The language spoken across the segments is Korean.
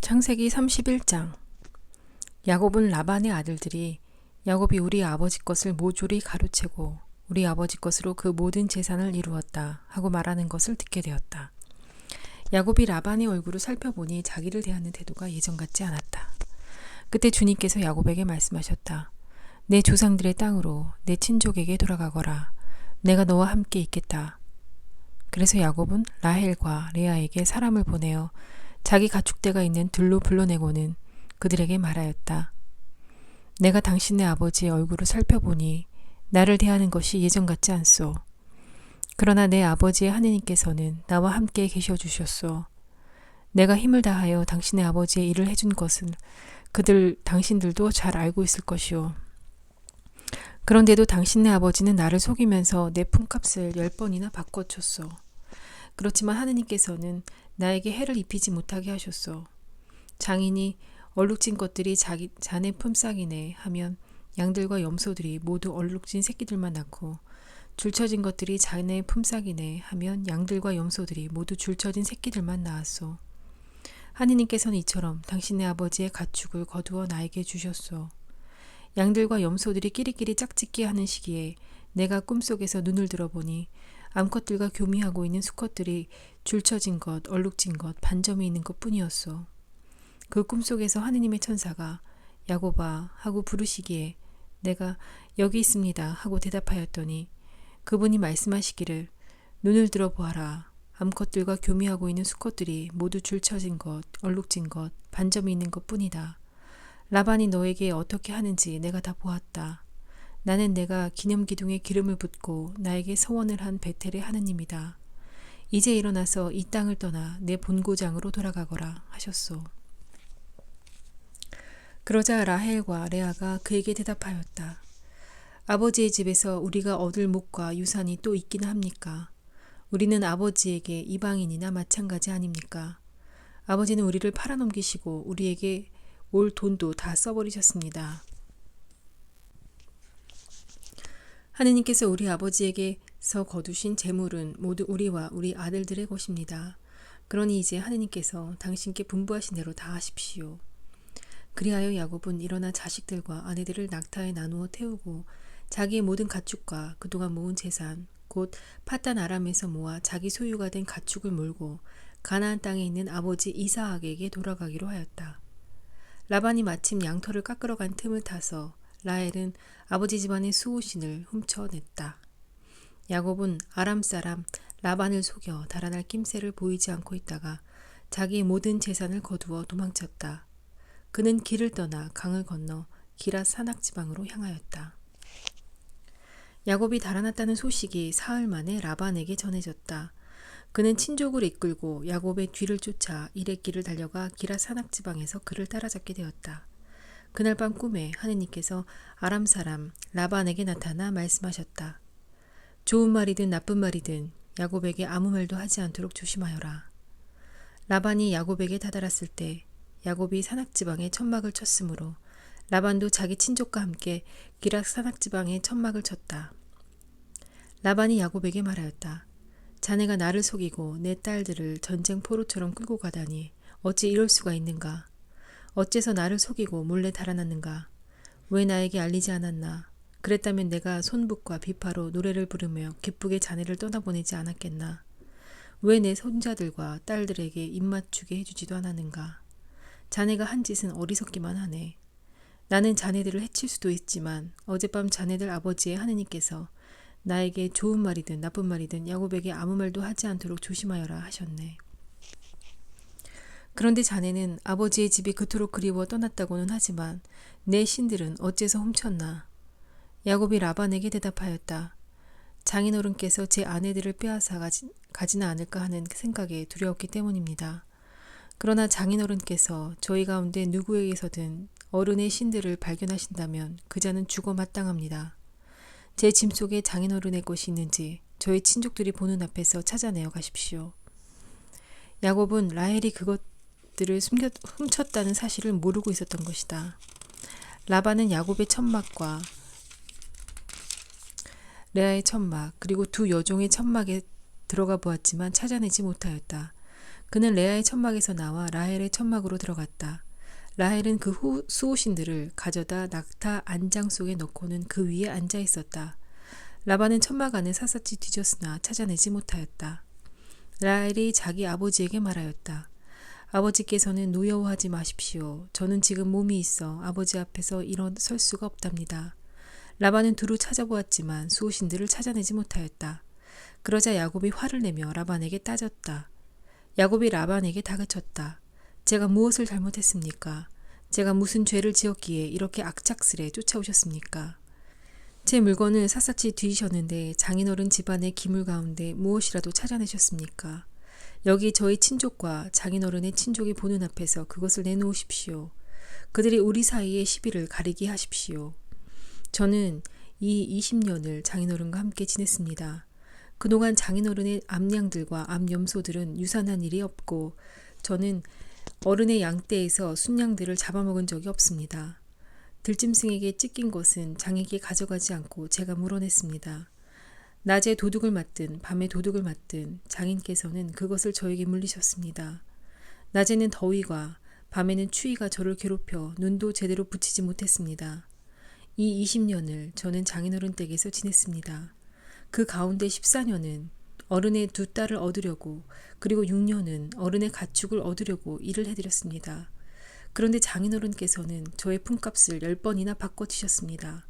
창세기 31장. 야곱은 라반의 아들들이 야곱이 우리 아버지 것을 모조리 가로채고 우리 아버지 것으로 그 모든 재산을 이루었다 하고 말하는 것을 듣게 되었다. 야곱이 라반의 얼굴을 살펴보니 자기를 대하는 태도가 예전 같지 않았다. 그때 주님께서 야곱에게 말씀하셨다. 내 조상들의 땅으로 내 친족에게 돌아가거라. 내가 너와 함께 있겠다. 그래서 야곱은 라헬과 레아에게 사람을 보내어 자기 가축대가 있는 들로 불러내고는 그들에게 말하였다. 내가 당신네 아버지의 얼굴을 살펴보니 나를 대하는 것이 예전 같지 않소. 그러나 내 아버지의 하느님께서는 나와 함께 계셔 주셨소. 내가 힘을 다하여 당신의 아버지의 일을 해준 것은 당신들도 잘 알고 있을 것이오. 그런데도 당신네 아버지는 나를 속이면서 내 품값을 10번이나 바꿔줬소. 그렇지만 하느님께서는 나에게 해를 입히지 못하게 하셨소. 장인이 얼룩진 것들이 자네 품삯이네 하면 양들과 염소들이 모두 얼룩진 새끼들만 낳고 줄쳐진 것들이 자네 품삯이네 하면 양들과 염소들이 모두 줄쳐진 새끼들만 낳았소. 하느님께서는 이처럼 당신네 아버지의 가축을 거두어 나에게 주셨소. 양들과 염소들이 끼리끼리 짝짓기 하는 시기에 내가 꿈속에서 눈을 들어보니 암컷들과 교미하고 있는 수컷들이 줄쳐진 것, 얼룩진 것, 반점이 있는 것 뿐이었소. 그 꿈속에서 하느님의 천사가 야곱아 하고 부르시기에 내가 여기 있습니다 하고 대답하였더니 그분이 말씀하시기를 눈을 들어보아라. 암컷들과 교미하고 있는 수컷들이 모두 줄쳐진 것, 얼룩진 것, 반점이 있는 것 뿐이다. 라반이 너에게 어떻게 하는지 내가 다 보았다. 나는 내가 기념기둥에 기름을 붓고 나에게 서원을 한 베텔의 하느님이다. 이제 일어나서 이 땅을 떠나 내 본고장으로 돌아가거라 하셨소. 그러자 라헬과 레아가 그에게 대답하였다. 아버지의 집에서 우리가 얻을 목과 유산이 또 있기는 합니까? 우리는 아버지에게 이방인이나 마찬가지 아닙니까? 아버지는 우리를 팔아넘기시고 우리에게 올 돈도 다 써버리셨습니다. 하느님께서 우리 아버지에게서 거두신 재물은 모두 우리와 우리 아들들의 것입니다. 그러니 이제 하느님께서 당신께 분부하신 대로 다 하십시오. 그리하여 야곱은 일어나 자식들과 아내들을 낙타에 나누어 태우고 자기의 모든 가축과 그동안 모은 재산 곧 파단 아람에서 모아 자기 소유가 된 가축을 몰고 가나안 땅에 있는 아버지 이사학에게 돌아가기로 하였다. 라반이 마침 양털을 깎으러 간 틈을 타서 라헬은 아버지 집안의 수호신을 훔쳐냈다. 야곱은 아람 사람 라반을 속여 달아날 낌새를 보이지 않고 있다가 자기의 모든 재산을 거두어 도망쳤다. 그는 길을 떠나 강을 건너 기랏 산악 지방으로 향하였다. 야곱이 달아났다는 소식이 사흘 만에 라반에게 전해졌다. 그는 친족을 이끌고 야곱의 뒤를 쫓아 이레길을 달려가 기랏 산악 지방에서 그를 따라잡게 되었다. 그날 밤 꿈에 하느님께서 아람 사람 라반에게 나타나 말씀하셨다. 좋은 말이든 나쁜 말이든 야곱에게 아무 말도 하지 않도록 조심하여라. 라반이 야곱에게 다다랐을 때 야곱이 산악지방에 천막을 쳤으므로 라반도 자기 친족과 함께 기랏 산악지방에 천막을 쳤다. 라반이 야곱에게 말하였다. 자네가 나를 속이고 내 딸들을 전쟁 포로처럼 끌고 가다니 어찌 이럴 수가 있는가? 어째서 나를 속이고 몰래 달아났는가? 왜 나에게 알리지 않았나? 그랬다면 내가 손붓과 비파로 노래를 부르며 기쁘게 자네를 떠나보내지 않았겠나? 왜 내 손자들과 딸들에게 입맞추게 해주지도 않았는가? 자네가 한 짓은 어리석기만 하네. 나는 자네들을 해칠 수도 있지만 어젯밤 자네들 아버지의 하느님께서 나에게 좋은 말이든 나쁜 말이든 야곱에게 아무 말도 하지 않도록 조심하여라 하셨네. 그런데 자네는 아버지의 집이 그토록 그리워 떠났다고는 하지만 내 신들은 어째서 훔쳤나? 야곱이 라반에게 대답하였다. 장인어른께서 제 아내들을 빼앗아 가지는 않을까 하는 생각에 두려웠기 때문입니다. 그러나 장인어른께서 저희 가운데 누구에게서든 어른의 신들을 발견하신다면 그 자는 죽어 마땅합니다. 제 짐 속에 장인어른의 것이 있는지 저희 친족들이 보는 앞에서 찾아내어 가십시오. 야곱은 라헬이 그것들을 훔쳤다는 사실을 모르고 있었던 것이다. 라반은 야곱의 천막과 레아의 천막 그리고 두 여종의 천막에 들어가 보았지만 찾아내지 못하였다. 그는 레아의 천막에서 나와 라헬의 천막으로 들어갔다. 라헬은 그 수호신들을 가져다 낙타 안장 속에 넣고는 그 위에 앉아 있었다. 라반은 천막 안을 샅샅이 뒤졌으나 찾아내지 못하였다. 라헬이 자기 아버지에게 말하였다. 아버지께서는 노여워하지 마십시오. 저는 지금 몸이 있어 아버지 앞에서 일어설 수가 없답니다. 라반은 두루 찾아보았지만 수호신들을 찾아내지 못하였다. 그러자 야곱이 화를 내며 라반에게 따졌다. 야곱이 라반에게 다그쳤다. 제가 무엇을 잘못했습니까? 제가 무슨 죄를 지었기에 이렇게 악착스레 쫓아오셨습니까? 제 물건을 샅샅이 뒤지셨는데 장인어른 집안의 기물 가운데 무엇이라도 찾아내셨습니까? 여기 저희 친족과 장인어른의 친족이 보는 앞에서 그것을 내놓으십시오. 그들이 우리 사이의 시비를 가리게 하십시오. 저는 이 20년을 장인어른과 함께 지냈습니다. 그동안 장인어른의 암양들과 암염소들은 유산한 일이 없고 저는 어른의 양떼에서 순양들을 잡아먹은 적이 없습니다. 들짐승에게 찢긴 것은 장에게 가져가지 않고 제가 물어냈습니다. 낮에 도둑을 맞든 밤에 도둑을 맞든 장인께서는 그것을 저에게 물리셨습니다. 낮에는 더위가 밤에는 추위가 저를 괴롭혀 눈도 제대로 붙이지 못했습니다. 이 20년을 저는 장인어른 댁에서 지냈습니다. 그 가운데 14년은 어른의 두 딸을 얻으려고 그리고 6년은 어른의 가축을 얻으려고 일을 해드렸습니다. 그런데 장인어른께서는 저의 품값을 10번이나 바꿔주셨습니다.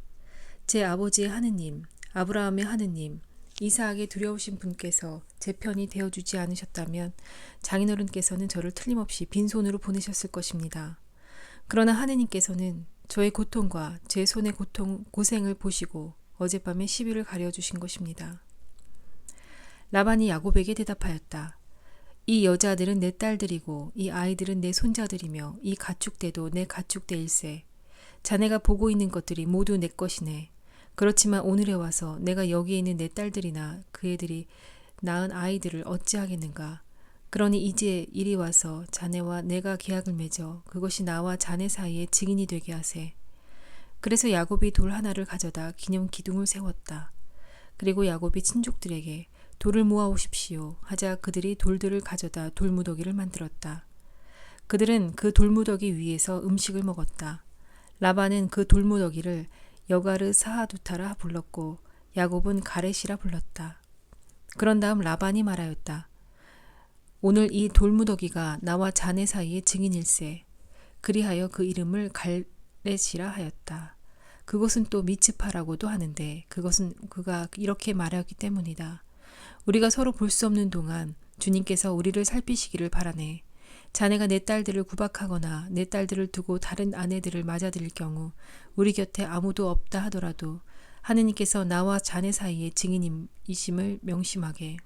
제 아버지의 하느님, 아브라함의 하느님, 이삭에게 두려우신 분께서 제 편이 되어주지 않으셨다면 장인어른께서는 저를 틀림없이 빈손으로 보내셨을 것입니다. 그러나 하느님께서는 저의 고통과 제 손의 고생을 보시고 어젯밤에 시비를 가려주신 것입니다. 라반이 야곱에게 대답하였다. 이 여자들은 내 딸들이고 이 아이들은 내 손자들이며 이 가축대도 내 가축대일세. 자네가 보고 있는 것들이 모두 내 것이네. 그렇지만 오늘에 와서 내가 여기에 있는 내 딸들이나 그 애들이 낳은 아이들을 어찌하겠는가. 그러니 이제 이리 와서 자네와 내가 계약을 맺어 그것이 나와 자네 사이에 증인이 되게 하세. 그래서 야곱이 돌 하나를 가져다 기념 기둥을 세웠다. 그리고 야곱이 친족들에게 돌을 모아오십시오 하자 그들이 돌들을 가져다 돌무더기를 만들었다. 그들은 그 돌무더기 위에서 음식을 먹었다. 라반은 그 돌무더기를 여가르 사하두타라 불렀고 야곱은 가렛이라 불렀다. 그런 다음 라반이 말하였다. 오늘 이 돌무더기가 나와 자네 사이의 증인일세. 그리하여 그 이름을 갈렛이라 하였다. 그것은 또 미츠파라고도 하는데 그것은 그가 이렇게 말하였기 때문이다. 우리가 서로 볼 수 없는 동안 주님께서 우리를 살피시기를 바라네. 자네가 내 딸들을 구박하거나 내 딸들을 두고 다른 아내들을 맞아들일 경우 우리 곁에 아무도 없다 하더라도 하느님께서 나와 자네 사이의 증인이심을 명심하게.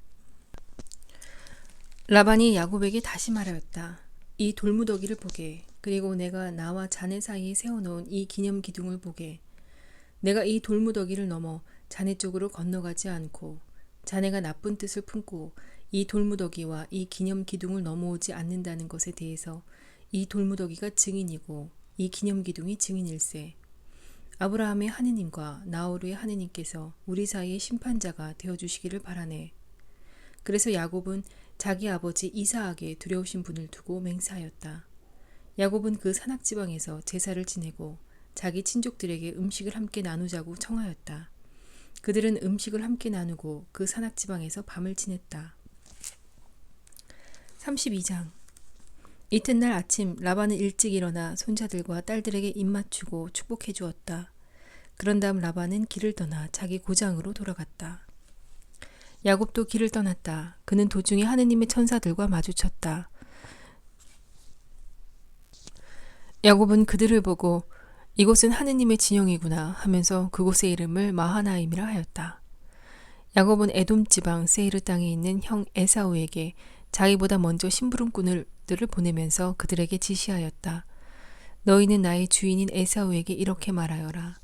라반이 야곱에게 다시 말하였다. 이 돌무더기를 보게. 그리고 내가 나와 자네 사이에 세워놓은 이 기념 기둥을 보게. 내가 이 돌무더기를 넘어 자네 쪽으로 건너가지 않고 자네가 나쁜 뜻을 품고 이 돌무더기와 이 기념 기둥을 넘어오지 않는다는 것에 대해서 이 돌무더기가 증인이고 이 기념 기둥이 증인일세. 아브라함의 하느님과 나호르의 하느님께서 우리 사이의 심판자가 되어주시기를 바라네. 그래서 야곱은 자기 아버지 이삭에게 두려우신 분을 두고 맹세하였다. 야곱은 그 산악지방에서 제사를 지내고 자기 친족들에게 음식을 함께 나누자고 청하였다. 그들은 음식을 함께 나누고 그 산악지방에서 밤을 지냈다. 32장. 이튿날 아침 라반은 일찍 일어나 손자들과 딸들에게 입맞추고 축복해 주었다. 그런 다음 라반은 길을 떠나 자기 고장으로 돌아갔다. 야곱도 길을 떠났다. 그는 도중에 하느님의 천사들과 마주쳤다. 야곱은 그들을 보고 이곳은 하느님의 진영이구나 하면서 그곳의 이름을 마하나임이라 하였다. 야곱은 에돔 지방 세이르 땅에 있는 형 에사우에게 자기보다 먼저 심부름꾼들을 보내면서 그들에게 지시하였다. 너희는 나의 주인인 에사우에게 이렇게 말하여라.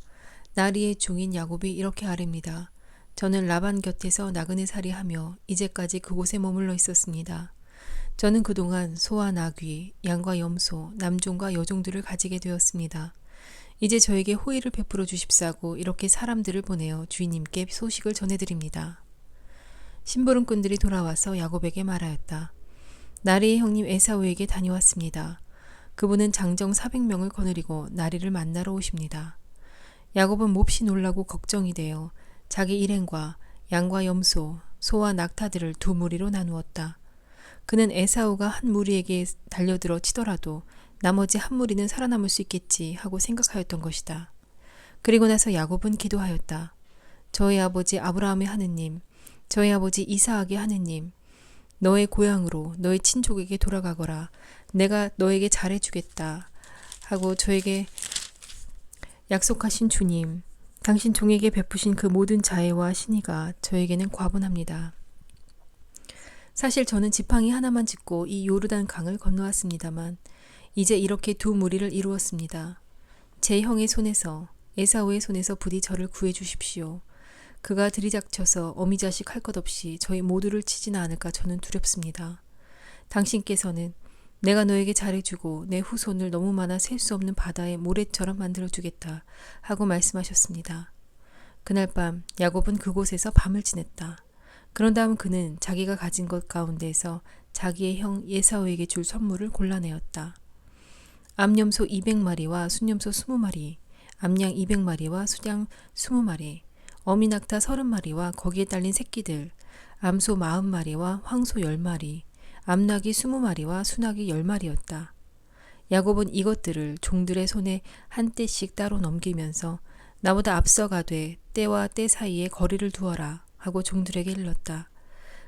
나리의 종인 야곱이 이렇게 아뢰입니다. 저는 라반 곁에서 나그네 살이하며 이제까지 그곳에 머물러 있었습니다. 저는 그동안 소와 나귀, 양과 염소, 남종과 여종들을 가지게 되었습니다. 이제 저에게 호의를 베풀어 주십사고 이렇게 사람들을 보내어 주인님께 소식을 전해드립니다. 심부름꾼들이 돌아와서 야곱에게 말하였다. 나리의 형님 에사우에게 다녀왔습니다. 그분은 장정 400명을 거느리고 나리를 만나러 오십니다. 야곱은 몹시 놀라고 걱정이 되어 자기 일행과 양과 염소, 소와 낙타들을 두 무리로 나누었다. 그는 에사우가 한 무리에게 달려들어 치더라도 나머지 한 무리는 살아남을 수 있겠지 하고 생각하였던 것이다. 그리고 나서 야곱은 기도하였다. 저의 아버지 아브라함의 하느님, 저의 아버지 이사악의 하느님, 너의 고향으로 너의 친족에게 돌아가거라. 내가 너에게 잘해주겠다 하고 저에게 약속하신 주님, 당신 종에게 베푸신 그 모든 자애와 신의가 저에게는 과분합니다. 사실 저는 지팡이 하나만 짚고 이 요르단 강을 건너왔습니다만 이제 이렇게 두 무리를 이루었습니다. 제 형의 손에서, 에사우의 손에서 부디 저를 구해 주십시오. 그가 들이닥쳐서 어미자식 할 것 없이 저희 모두를 치지는 않을까 저는 두렵습니다. 당신께서는 내가 너에게 잘해주고 내 후손을 너무 많아 셀 수 없는 바다의 모래처럼 만들어주겠다 하고 말씀하셨습니다. 그날 밤 야곱은 그곳에서 밤을 지냈다. 그런 다음 그는 자기가 가진 것 가운데에서 자기의 형 에사우에게 줄 선물을 골라내었다. 암염소 200마리와 순염소 20마리, 암양 200마리와 수양 20마리, 어미낙타 30마리와 거기에 딸린 새끼들, 암소 40마리와 황소 10마리, 암낙이 20마리와 순낙이 10마리였다. 야곱은 이것들을 종들의 손에 한 떼씩 따로 넘기면서 나보다 앞서가되 때와 때 사이에 거리를 두어라 하고 종들에게 일렀다.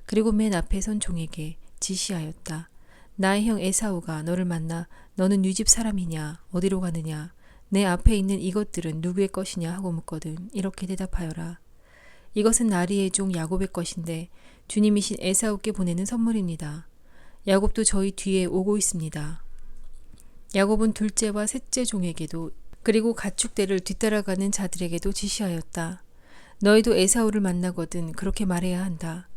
그리고 맨 앞에 선 종에게 지시하였다. 나의 형 에사우가 너를 만나 너는 네 집 사람이냐 어디로 가느냐 내 앞에 있는 이것들은 누구의 것이냐 하고 묻거든 이렇게 대답하여라. 이것은 나리의 종 야곱의 것인데 주님이신 에사우께 보내는 선물입니다. 야곱도 저희 뒤에 오고 있습니다. 야곱은 둘째와 셋째 종에게도 그리고 가축대를 뒤따라가는 자들에게도 지시하였다. 너희도 에사우를 만나거든 그렇게 말해야 한다.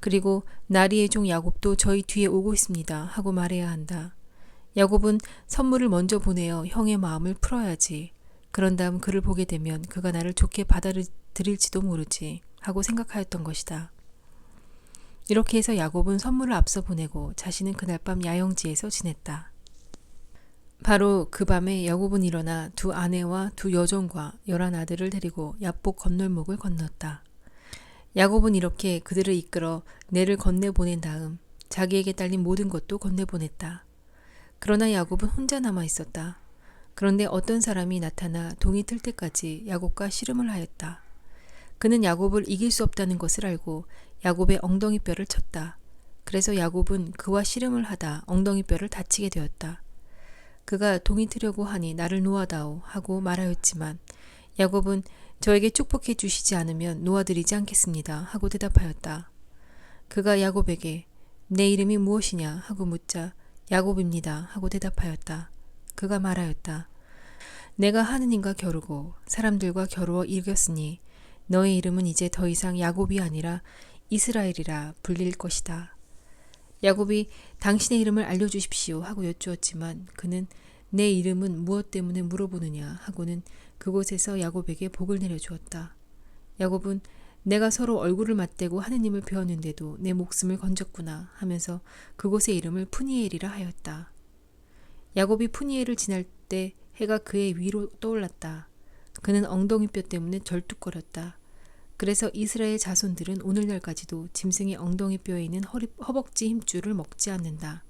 그리고 나리의 종 야곱도 저희 뒤에 오고 있습니다 하고 말해야 한다. 야곱은 선물을 먼저 보내어 형의 마음을 풀어야지. 그런 다음 그를 보게 되면 그가 나를 좋게 받아들일지도 모르지 하고 생각하였던 것이다. 이렇게 해서 야곱은 선물을 앞서 보내고 자신은 그날 밤 야영지에서 지냈다. 바로 그 밤에 야곱은 일어나 두 아내와 두 여종과 11아들을 데리고 야복 건널목을 건넜다. 야곱은 이렇게 그들을 이끌어 내를 건네보낸 다음 자기에게 딸린 모든 것도 건네보냈다. 그러나 야곱은 혼자 남아 있었다. 그런데 어떤 사람이 나타나 동이 틀 때까지 야곱과 씨름을 하였다. 그는 야곱을 이길 수 없다는 것을 알고 야곱의 엉덩이뼈를 쳤다. 그래서 야곱은 그와 씨름을 하다 엉덩이뼈를 다치게 되었다. 그가 동이 트려고 하니 나를 놓아다오 하고 말하였지만 야곱은 저에게 축복해 주시지 않으면 놓아드리지 않겠습니다 하고 대답하였다. 그가 야곱에게 내 이름이 무엇이냐 하고 묻자 야곱입니다 하고 대답하였다. 그가 말하였다. 내가 하느님과 겨루고 사람들과 겨루어 이겼으니 너의 이름은 이제 더 이상 야곱이 아니라 이스라엘이라 불릴 것이다. 야곱이 당신의 이름을 알려주십시오 하고 여쭈었지만 그는 내 이름은 무엇 때문에 물어보느냐 하고는 그곳에서 야곱에게 복을 내려주었다. 야곱은 내가 서로 얼굴을 맞대고 하느님을 배웠는데도 내 목숨을 건졌구나 하면서 그곳의 이름을 푸니엘이라 하였다. 야곱이 푸니엘을 지날 때 해가 그의 위로 떠올랐다. 그는 엉덩이뼈 때문에 절뚝거렸다. 그래서 이스라엘 자손들은 오늘날까지도 짐승의 엉덩이뼈에 있는 허벅지 힘줄을 먹지 않는다.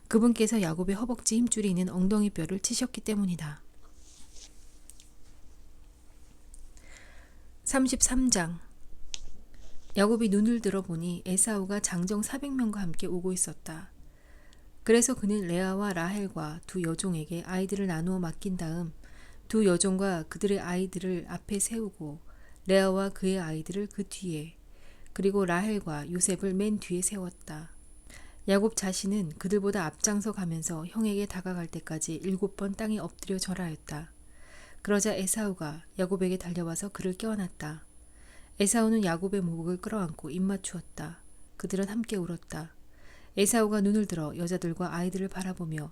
그분께서 야곱의 허벅지 힘줄이 있는 엉덩이뼈를 치셨기 때문이다. 33장 야곱이 눈을 들어보니 에사우가 장정 400명과 함께 오고 있었다. 그래서 그는 레아와 라헬과 두 여종에게 아이들을 나누어 맡긴 다음 두 여종과 그들의 아이들을 앞에 세우고 레아와 그의 아이들을 그 뒤에 그리고 라헬과 요셉을 맨 뒤에 세웠다. 야곱 자신은 그들보다 앞장서 가면서 형에게 다가갈 때까지 7번 땅에 엎드려 절하였다. 그러자 에사우가 야곱에게 달려와서 그를 껴안았다. 에사우는 야곱의 목을 끌어안고 입맞추었다. 그들은 함께 울었다. 에사우가 눈을 들어 여자들과 아이들을 바라보며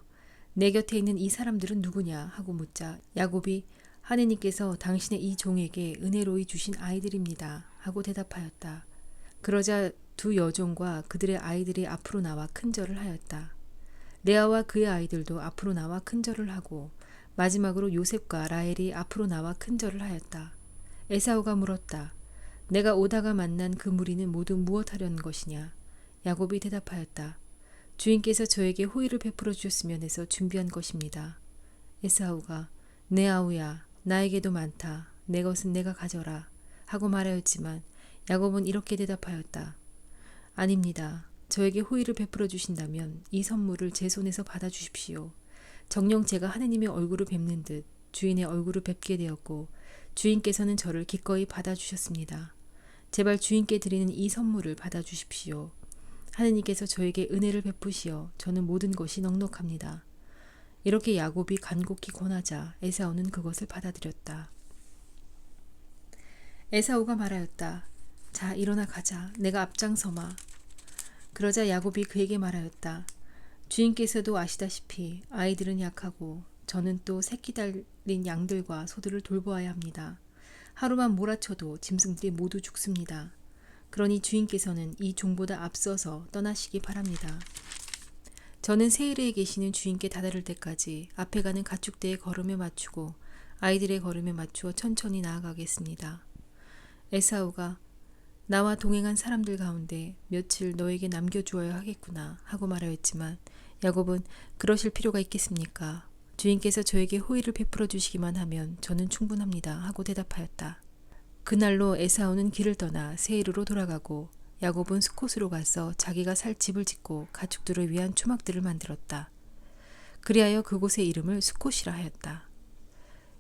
내 곁에 있는 이 사람들은 누구냐 하고 묻자 야곱이 하느님께서 당신의 이 종에게 은혜로이 주신 아이들입니다 하고 대답하였다. 그러자 두 여종과 그들의 아이들이 앞으로 나와 큰절을 하였다. 레아와 그의 아이들도 앞으로 나와 큰절을 하고 마지막으로 요셉과 라헬이 앞으로 나와 큰절을 하였다. 에사우가 물었다. 내가 오다가 만난 그 무리는 모두 무엇 하려는 것이냐? 야곱이 대답하였다. 주인께서 저에게 호의를 베풀어 주셨으면 해서 준비한 것입니다. 에사우가 내 아우야 나에게도 많다. 내 것은 내가 가져라 하고 말하였지만 야곱은 이렇게 대답하였다. 아닙니다. 저에게 호의를 베풀어 주신다면 이 선물을 제 손에서 받아 주십시오. 정녕 제가 하느님의 얼굴을 뵙는 듯 주인의 얼굴을 뵙게 되었고 주인께서는 저를 기꺼이 받아 주셨습니다. 제발 주인께 드리는 이 선물을 받아 주십시오. 하느님께서 저에게 은혜를 베푸시어 저는 모든 것이 넉넉합니다. 이렇게 야곱이 간곡히 권하자 에사우는 그것을 받아들였다. 에사우가 말하였다. 자, 일어나 가자. 내가 앞장서마. 그러자 야곱이 그에게 말하였다. 주인께서도 아시다시피 아이들은 약하고 저는 또 새끼 달린 양들과 소들을 돌보아야 합니다. 하루만 몰아쳐도 짐승들이 모두 죽습니다. 그러니 주인께서는 이 종보다 앞서서 떠나시기 바랍니다. 저는 세일에 계시는 주인께 다다를 때까지 앞에 가는 가축대의 걸음에 맞추고 아이들의 걸음에 맞추어 천천히 나아가겠습니다. 에사우가 나와 동행한 사람들 가운데 며칠 너에게 남겨주어야 하겠구나 하고 말하였지만 야곱은 그러실 필요가 있겠습니까? 주인께서 저에게 호의를 베풀어 주시기만 하면 저는 충분합니다 하고 대답하였다. 그날로 에사우는 길을 떠나 세이르로 돌아가고 야곱은 수콧으로 가서 자기가 살 집을 짓고 가축들을 위한 초막들을 만들었다. 그리하여 그곳의 이름을 수콧이라 하였다.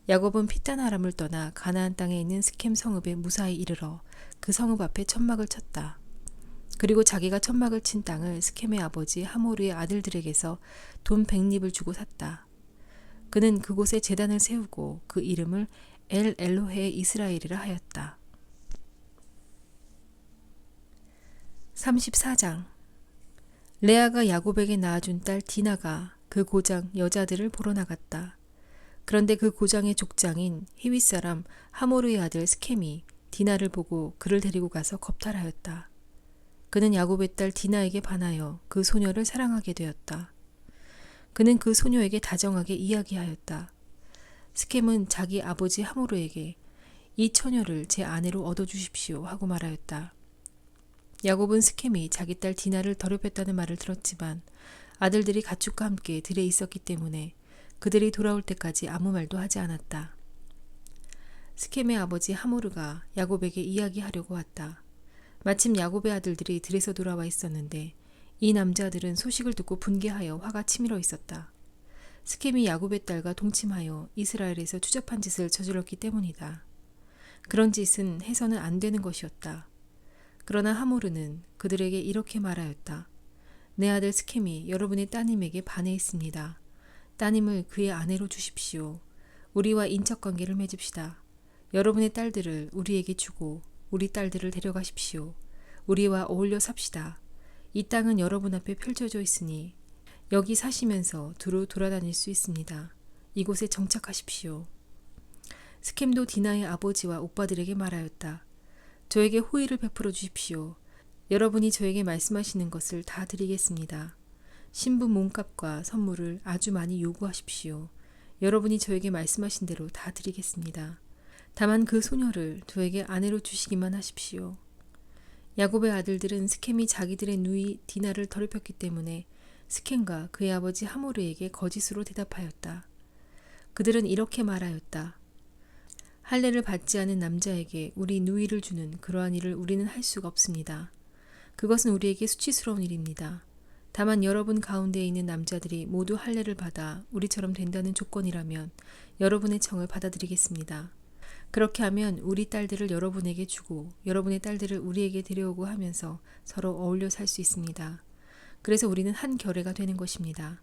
야곱은 피단 아람을 떠나 가나안 땅에 있는 스켐 성읍에 무사히 이르러 그 성읍 앞에 천막을 쳤다. 그리고 자기가 천막을 친 땅을 스켐의 아버지 하모르의 아들들에게서 돈 100립을 주고 샀다. 그는 그곳에 제단을 세우고 그 이름을 엘 엘로헤 이스라엘이라 하였다. 34장 레아가 야곱에게 낳아준 딸 디나가 그 고장 여자들을 보러 나갔다. 그런데 그 고장의 족장인 히윗 사람 하모르의 아들 스켐이 디나를 보고 그를 데리고 가서 겁탈하였다. 그는 야곱의 딸 디나에게 반하여 그 소녀를 사랑하게 되었다. 그는 그 소녀에게 다정하게 이야기하였다. 스켐은 자기 아버지 하모르에게 이 처녀를 제 아내로 얻어주십시오 하고 말하였다. 야곱은 스켐이 자기 딸 디나를 더럽혔다는 말을 들었지만 아들들이 가축과 함께 들에 있었기 때문에 그들이 돌아올 때까지 아무 말도 하지 않았다. 스켐의 아버지 하모르가 야곱에게 이야기하려고 왔다. 마침 야곱의 아들들이 들에서 돌아와 있었는데 이 남자들은 소식을 듣고 분개하여 화가 치밀어 있었다. 스켐이 야곱의 딸과 동침하여 이스라엘에서 추잡한 짓을 저질렀기 때문이다. 그런 짓은 해서는 안 되는 것이었다. 그러나 하모르는 그들에게 이렇게 말하였다. 내 아들 스켐이 여러분의 따님에게 반해 있습니다. 따님을 그의 아내로 주십시오. 우리와 인척관계를 맺읍시다. 여러분의 딸들을 우리에게 주고 우리 딸들을 데려가십시오. 우리와 어울려 삽시다. 이 땅은 여러분 앞에 펼쳐져 있으니 여기 사시면서 두루 돌아다닐 수 있습니다. 이곳에 정착하십시오. 스켐도 디나의 아버지와 오빠들에게 말하였다. 저에게 호의를 베풀어 주십시오. 여러분이 저에게 말씀하시는 것을 다 드리겠습니다. 신부 몸값과 선물을 아주 많이 요구하십시오. 여러분이 저에게 말씀하신 대로 다 드리겠습니다. 다만 그 소녀를 저에게 아내로 주시기만 하십시오. 야곱의 아들들은 스켐이 자기들의 누이 디나를 더럽혔기 때문에 스켐과 그의 아버지 하모르에게 거짓으로 대답하였다. 그들은 이렇게 말하였다. 할례를 받지 않은 남자에게 우리 누이를 주는 그러한 일을 우리는 할 수가 없습니다. 그것은 우리에게 수치스러운 일입니다. 다만 여러분 가운데에 있는 남자들이 모두 할례를 받아 우리처럼 된다는 조건이라면 여러분의 청을 받아들이겠습니다. 그렇게 하면 우리 딸들을 여러분에게 주고 여러분의 딸들을 우리에게 데려오고 하면서 서로 어울려 살 수 있습니다. 그래서 우리는 한 결의가 되는 것입니다.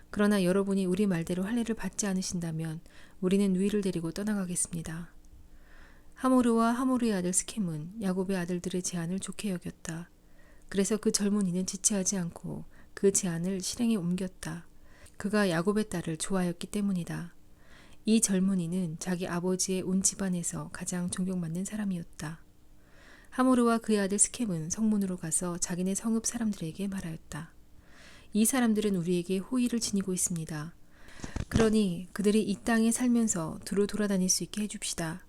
그러나 여러분이 우리 말대로 할례를 받지 않으신다면 우리는 누이를 데리고 떠나가겠습니다. 하모르와 하모르의 아들 스켐은 야곱의 아들들의 제안을 좋게 여겼다. 그래서 그 젊은이는 지체하지 않고 그 제안을 실행에 옮겼다. 그가 야곱의 딸을 좋아하였기 때문이다. 이 젊은이는 자기 아버지의 온 집안에서 가장 존경받는 사람이었다. 하모르와 그의 아들 스켐은 성문으로 가서 자기네 성읍 사람들에게 말하였다. 이 사람들은 우리에게 호의를 지니고 있습니다. 그러니 그들이 이 땅에 살면서 두루 돌아다닐 수 있게 해줍시다.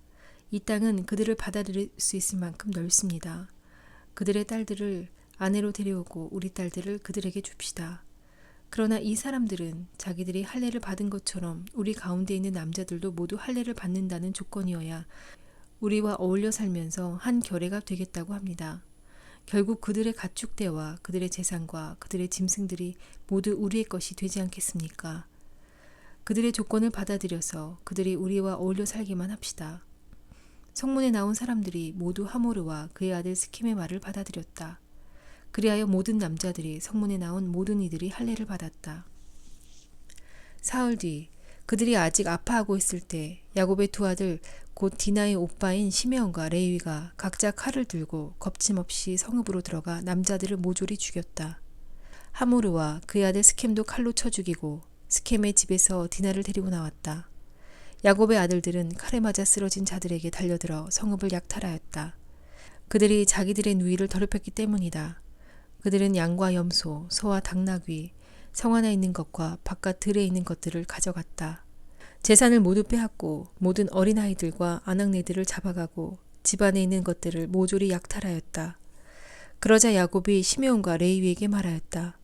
이 땅은 그들을 받아들일 수 있을 만큼 넓습니다. 그들의 딸들을 아내로 데려오고 우리 딸들을 그들에게 줍시다. 그러나 이 사람들은 자기들이 할례를 받은 것처럼 우리 가운데 있는 남자들도 모두 할례를 받는다는 조건이어야 우리와 어울려 살면서 한 결례가 되겠다고 합니다. 결국 그들의 가축대와 그들의 재산과 그들의 짐승들이 모두 우리의 것이 되지 않겠습니까? 그들의 조건을 받아들여서 그들이 우리와 어울려 살기만 합시다. 성문에 나온 사람들이 모두 하모르와 그의 아들 스켐의 말을 받아들였다. 그리하여 모든 남자들이 성문에 나온 모든 이들이 할례를 받았다. 사흘 뒤 그들이 아직 아파하고 있을 때 야곱의 두 아들 곧 디나의 오빠인 시메온과 레위가 각자 칼을 들고 겁짐없이 성읍으로 들어가 남자들을 모조리 죽였다. 하모르와 그의 아들 스켐도 칼로 쳐 죽이고 스켐의 집에서 디나를 데리고 나왔다. 야곱의 아들들은 칼에 맞아 쓰러진 자들에게 달려들어 성읍을 약탈하였다. 그들이 자기들의 누이를 더럽혔기 때문이다. 그들은 양과 염소, 소와 당나귀, 성 안에 있는 것과 바깥 들에 있는 것들을 가져갔다. 재산을 모두 빼앗고 모든 어린아이들과 아낙네들을 잡아가고 집 안에 있는 것들을 모조리 약탈하였다. 그러자 야곱이 시메온과 레위에게 말하였다.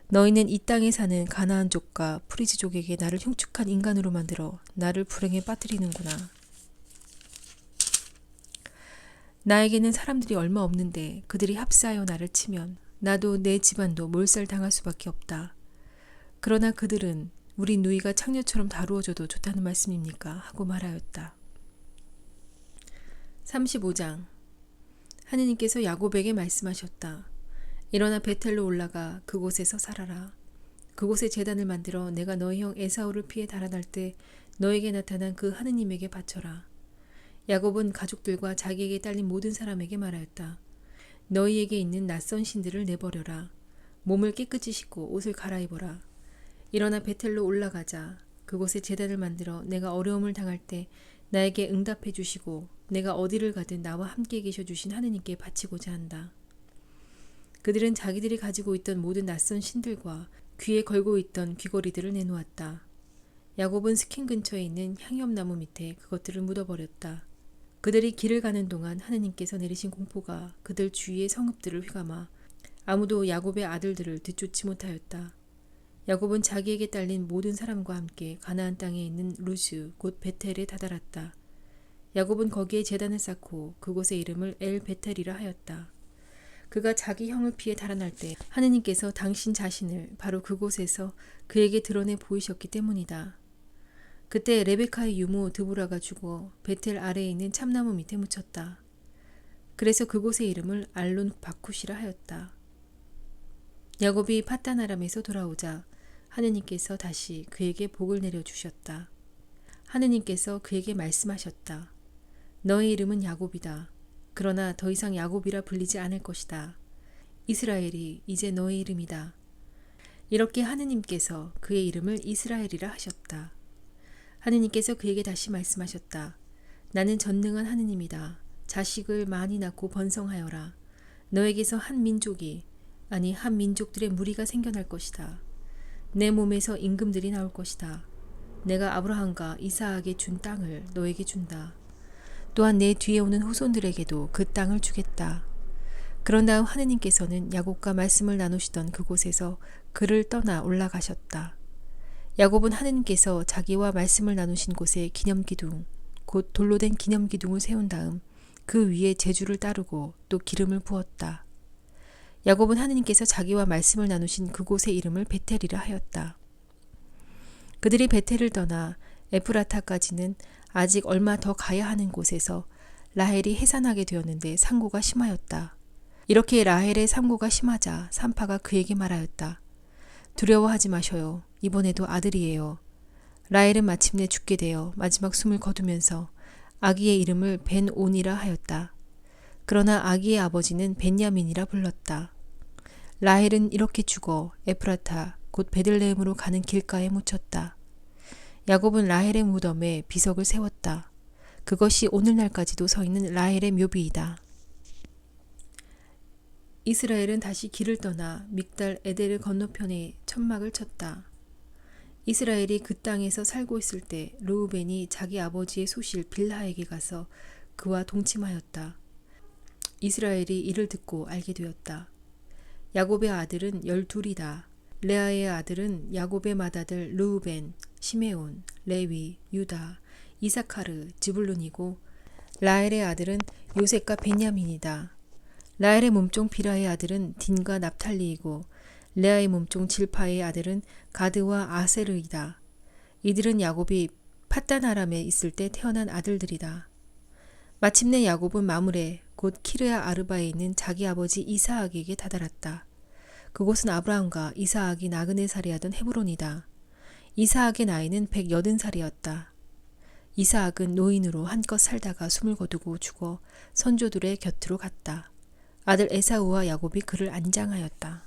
너희는 이 땅에 사는 가나안족과 프리지족에게 나를 흉측한 인간으로 만들어 나를 불행에 빠뜨리는구나. 나에게는 사람들이 얼마 없는데 그들이 합세하여 나를 치면 나도 내 집안도 몰살당할 수밖에 없다. 그러나 그들은 우리 누이가 창녀처럼 다루어줘도 좋다는 말씀입니까? 하고 말하였다. 35장. 하느님께서 야곱에게 말씀하셨다. 일어나 베텔로 올라가 그곳에서 살아라. 그곳에 제단을 만들어 내가 너희 형 에사우를 피해 달아날 때 너에게 나타난 그 하느님에게 바쳐라. 야곱은 가족들과 자기에게 딸린 모든 사람에게 말하였다. 너희에게 있는 낯선 신들을 내버려라. 몸을 깨끗이 씻고 옷을 갈아입어라. 일어나 베텔로 올라가자. 그곳에 제단을 만들어 내가 어려움을 당할 때 나에게 응답해 주시고 내가 어디를 가든 나와 함께 계셔 주신 하느님께 바치고자 한다. 그들은 자기들이 가지고 있던 모든 낯선 신들과 귀에 걸고 있던 귀걸이들을 내놓았다. 야곱은 스킨 근처에 있는 향염나무 밑에 그것들을 묻어버렸다. 그들이 길을 가는 동안 하느님께서 내리신 공포가 그들 주위의 성읍들을 휘감아 아무도 야곱의 아들들을 뒤쫓지 못하였다. 야곱은 자기에게 딸린 모든 사람과 함께 가나안 땅에 있는 루스 곧 베텔에 다다랐다. 야곱은 거기에 제단을 쌓고 그곳의 이름을 엘 베텔이라 하였다. 그가 자기 형을 피해 달아날 때 하느님께서 당신 자신을 바로 그곳에서 그에게 드러내 보이셨기 때문이다. 그때 레베카의 유모 드보라가 죽어 베텔 아래에 있는 참나무 밑에 묻혔다. 그래서 그곳의 이름을 알론 바쿠시라 하였다. 야곱이 파단 아람에서 돌아오자 하느님께서 다시 그에게 복을 내려주셨다. 하느님께서 그에게 말씀하셨다. 너의 이름은 야곱이다. 그러나 더 이상 야곱이라 불리지 않을 것이다. 이스라엘이 이제 너의 이름이다. 이렇게 하느님께서 그의 이름을 이스라엘이라 하셨다. 하느님께서 그에게 다시 말씀하셨다. 나는 전능한 하느님이다. 자식을 많이 낳고 번성하여라. 너에게서 한 민족이 아니 한 민족들의 무리가 생겨날 것이다. 내 몸에서 임금들이 나올 것이다. 내가 아브라함과 이사에게 준 땅을 너에게 준다. 또한 내 뒤에 오는 후손들에게도 그 땅을 주겠다. 그런 다음 하느님께서는 야곱과 말씀을 나누시던 그곳에서 그를 떠나 올라가셨다. 야곱은 하느님께서 자기와 말씀을 나누신 곳에 기념기둥, 곧 돌로 된 기념기둥을 세운 다음 그 위에 제주를 따르고 또 기름을 부었다. 야곱은 하느님께서 자기와 말씀을 나누신 그곳의 이름을 베텔이라 하였다. 그들이 베텔을 떠나 에프라타까지는 아직 얼마 더 가야 하는 곳에서 라헬이 해산하게 되었는데 상고가 심하였다. 이렇게 라헬의 상고가 심하자 산파가 그에게 말하였다. 두려워하지 마셔요. 이번에도 아들이에요. 라헬은 마침내 죽게 되어 마지막 숨을 거두면서 아기의 이름을 벤온이라 하였다. 그러나 아기의 아버지는 벤야민이라 불렀다. 라헬은 이렇게 죽어 에프라타 곧 베들레헴으로 가는 길가에 묻혔다. 야곱은 라헬의 무덤에 비석을 세웠다. 그것이 오늘날까지도 서 있는 라헬의 묘비이다. 이스라엘은 다시 길을 떠나 믹달 에델 건너편에 천막을 쳤다. 이스라엘이 그 땅에서 살고 있을 때 르우벤이 자기 아버지의 소실 빌하에게 가서 그와 동침하였다. 이스라엘이 이를 듣고 알게 되었다. 야곱의 아들은 12이다. 레아의 아들은 야곱의 맏아들 르우벤, 시메온, 레위, 유다, 이사카르, 지불룬이고 라헬의 아들은 요셉과 베냐민이다. 라헬의 몸종 비라의 아들은 딘과 납탈리이고 레아의 몸종 질파의 아들은 가드와 아세르이다. 이들은 야곱이 팟단 아람에 있을 때 태어난 아들들이다. 마침내 야곱은 마므레 곧 키르야 아르바에 있는 자기 아버지 이사악에게 다다랐다. 그곳은 아브라함과 이사악이 나그네 살이하던 헤브론이다. 이사악의 나이는 180살이었다. 이사악은 노인으로 한껏 살다가 숨을 거두고 죽어 선조들의 곁으로 갔다. 아들 에사우와 야곱이 그를 안장하였다.